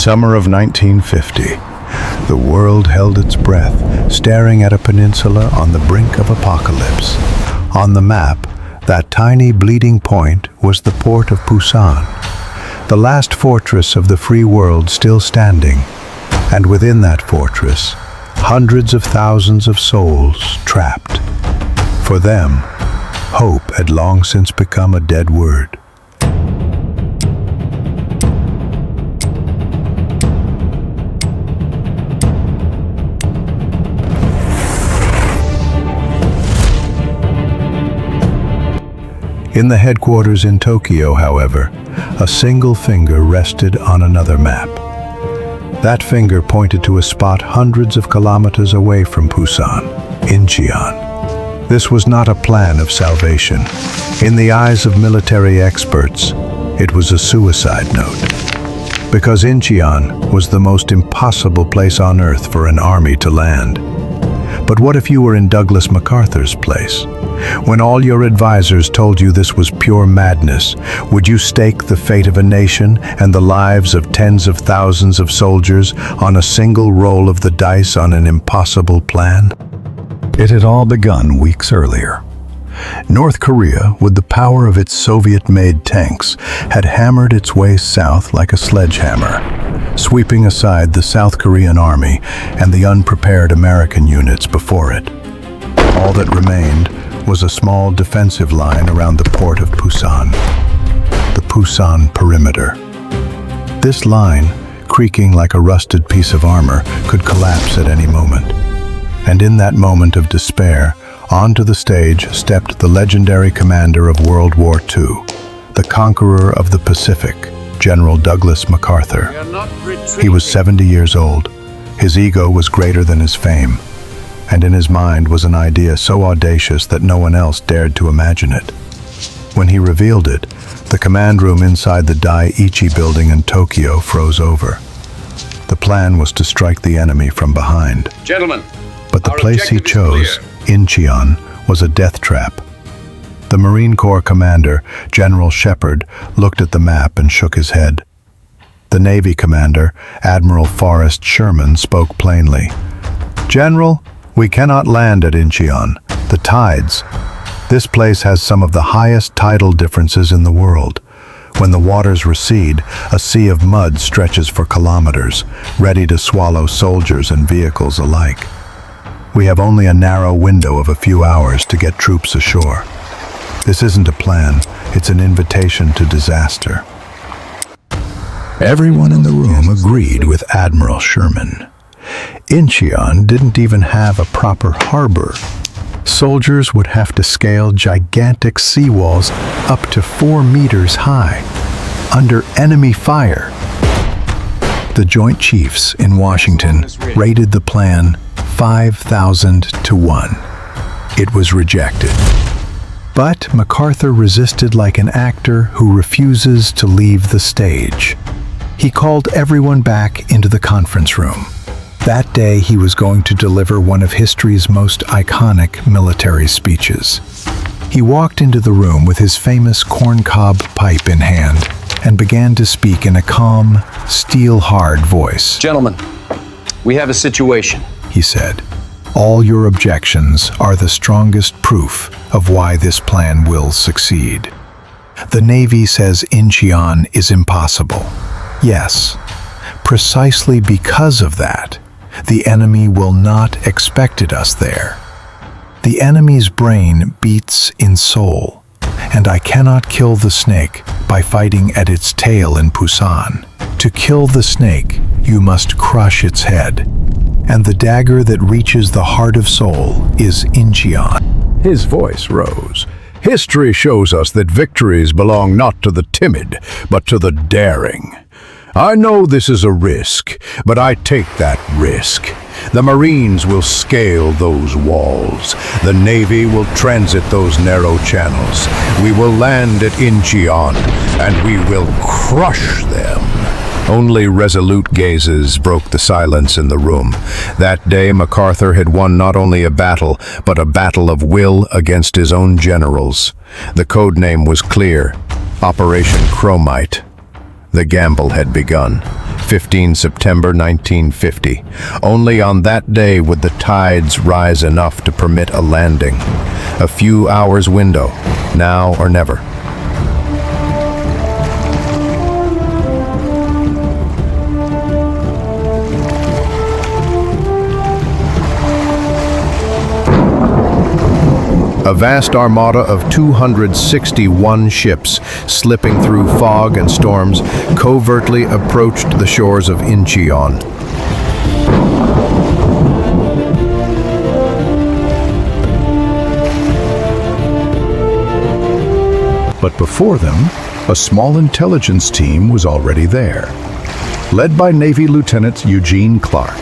summer of 1950. The world held its breath, staring at a peninsula on the brink of apocalypse. On the map, that tiny bleeding point was the port of Busan, the last fortress of the free world still standing. And within that fortress, hundreds of thousands of souls trapped. For them, hope had long since become a dead word. In the headquarters in Tokyo, however, a single finger rested on another map. That finger pointed to a spot hundreds of kilometers away from Busan, Incheon. This was not a plan of salvation. In the eyes of military experts, it was a suicide note. Because Incheon was the most impossible place on Earth for an army to land. But what if you were in Douglas MacArthur's place? When all your advisors told you this was pure madness, would you stake the fate of a nation and the lives of tens of thousands of soldiers on a single roll of the dice on an impossible plan? It had all begun weeks earlier. North Korea, with the power of its Soviet-made tanks, had hammered its way south like a sledgehammer, sweeping aside the South Korean army and the unprepared American units before it. All that remained was a small defensive line around the port of Busan, the Busan perimeter. This line, creaking like a rusted piece of armor, could collapse at any moment. And in that moment of despair, onto the stage stepped the legendary commander of World War II, the conqueror of the Pacific, General Douglas MacArthur. He was 70 years old. His ego was greater than his fame, and in his mind was an idea so audacious that no one else dared to imagine it. When he revealed it, the command room inside the Daiichi building in Tokyo froze over. The plan was to strike the enemy from behind. Gentlemen, but the place he chose, Incheon, was a death trap. The Marine Corps commander, General Shepard, looked at the map and shook his head. The Navy commander, Admiral Forrest Sherman, spoke plainly. "General, we cannot land at Incheon. The tides. This place has some of the highest tidal differences in the world. When the waters recede, a sea of mud stretches for kilometers, ready to swallow soldiers and vehicles alike. We have only a narrow window of a few hours to get troops ashore. This isn't a plan, it's an invitation to disaster." Everyone in the room agreed with Admiral Sherman. Incheon didn't even have a proper harbor. Soldiers would have to scale gigantic seawalls up to 4 meters high, under enemy fire. The Joint Chiefs in Washington rated the plan 5,000 to 1. It was rejected. But MacArthur resisted like an actor who refuses to leave the stage. He called everyone back into the conference room. That day, he was going to deliver one of history's most iconic military speeches. He walked into the room with his famous corncob pipe in hand and began to speak in a calm, steel-hard voice. Gentlemen, we have a situation, he said. All your objections are the strongest proof of why this plan will succeed. The Navy says Incheon is impossible. Yes, precisely because of that, the enemy will not expect us there. The enemy's brain beats in Seoul, and I cannot kill the snake by fighting at its tail in Busan. To kill the snake, you must crush its head. And the dagger that reaches the heart of Seoul is Incheon. His voice rose. History shows us that victories belong not to the timid, but to the daring. I know this is a risk, but I take that risk. The Marines will scale those walls. The Navy will transit those narrow channels. We will land at Incheon, and we will crush them. Only resolute gazes broke the silence in the room. That day, MacArthur had won not only a battle, but a battle of will against his own generals. The code name was clear: Operation Chromite. The gamble had begun. 15 September 1950. Only on that day would the tides rise enough to permit a landing. A few hours window, now or never. A vast armada of 261 ships, slipping through fog and storms, covertly approached the shores of Incheon. But before them, a small intelligence team was already there. Led by Navy Lieutenant Eugene Clark,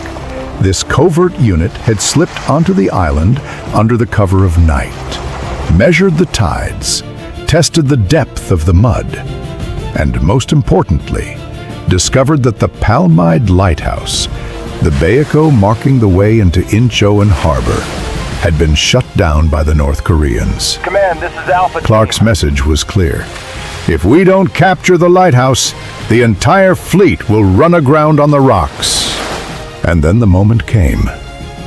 this covert unit had slipped onto the island under the cover of night, measured the tides, tested the depth of the mud, and most importantly, discovered that the Palmide Lighthouse, the Baeko marking the way into Incheon Harbor, had been shut down by the North Koreans. Command, this is Alpha. Clark's message was clear. If we don't capture the lighthouse, the entire fleet will run aground on the rocks. And then the moment came.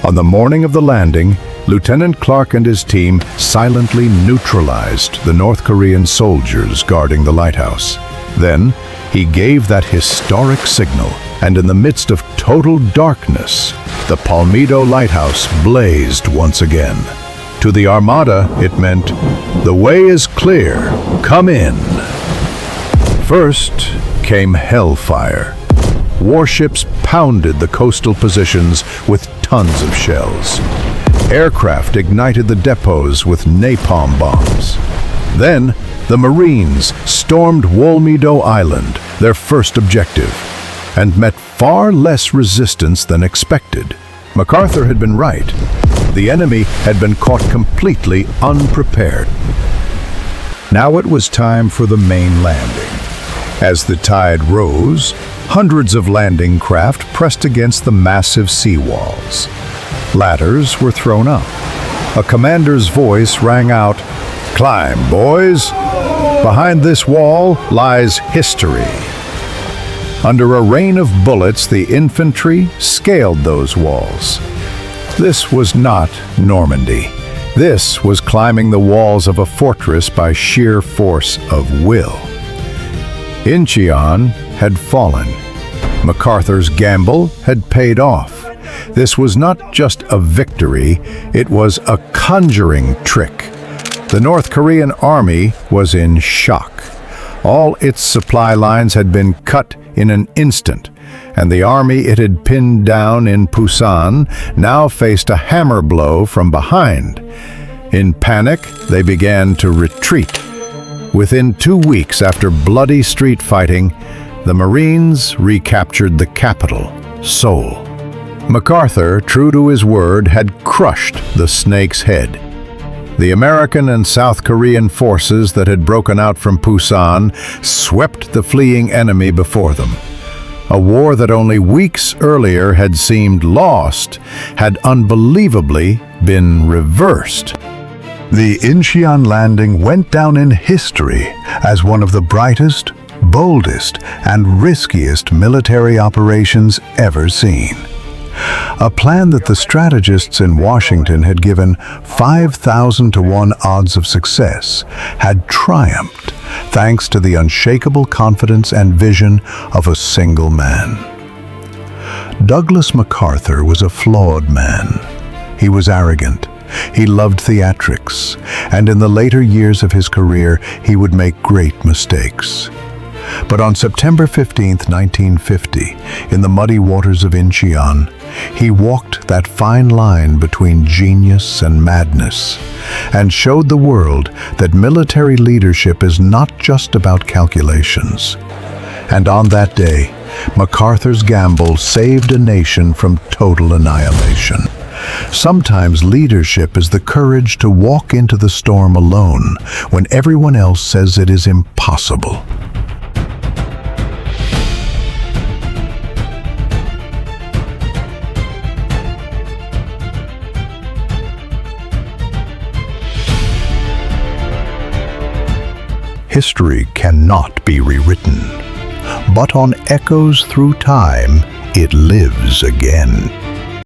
On the morning of the landing, Lieutenant Clark and his team silently neutralized the North Korean soldiers guarding the lighthouse. Then, he gave that historic signal, and in the midst of total darkness, the Palmide Lighthouse blazed once again. To the Armada, it meant, "The way is clear, come in." First came hellfire. Warships pounded the coastal positions with tons of shells. Aircraft ignited the depots with napalm bombs. Then, the Marines stormed Wolmido Island, their first objective, and met far less resistance than expected. MacArthur had been right. The enemy had been caught completely unprepared. Now it was time for the main landing. As the tide rose, hundreds of landing craft pressed against the massive seawalls. Ladders were thrown up. A commander's voice rang out, "Climb, boys! Behind this wall lies history." Under a rain of bullets, the infantry scaled those walls. This was not Normandy. This was climbing the walls of a fortress by sheer force of will. Incheon had fallen. MacArthur's gamble had paid off. This was not just a victory, it was a conjuring trick. The North Korean army was in shock. All its supply lines had been cut in an instant, and the army it had pinned down in Busan now faced a hammer blow from behind. In panic, they began to retreat. Within 2 weeks after bloody street fighting, the Marines recaptured the capital, Seoul. MacArthur, true to his word, had crushed the snake's head. The American and South Korean forces that had broken out from Busan swept the fleeing enemy before them. A war that only weeks earlier had seemed lost had unbelievably been reversed. The Incheon landing went down in history as one of the brightest, boldest, and riskiest military operations ever seen. A plan that the strategists in Washington had given 5,000 to 1 odds of success had triumphed thanks to the unshakable confidence and vision of a single man. Douglas MacArthur was a flawed man. He was arrogant. He loved theatrics, and in the later years of his career, he would make great mistakes. But on September 15, 1950, in the muddy waters of Incheon, he walked that fine line between genius and madness, and showed the world that military leadership is not just about calculations. And on that day, MacArthur's gamble saved a nation from total annihilation. Sometimes leadership is the courage to walk into the storm alone when everyone else says it is impossible. History cannot be rewritten. but on echoes through time, it lives again.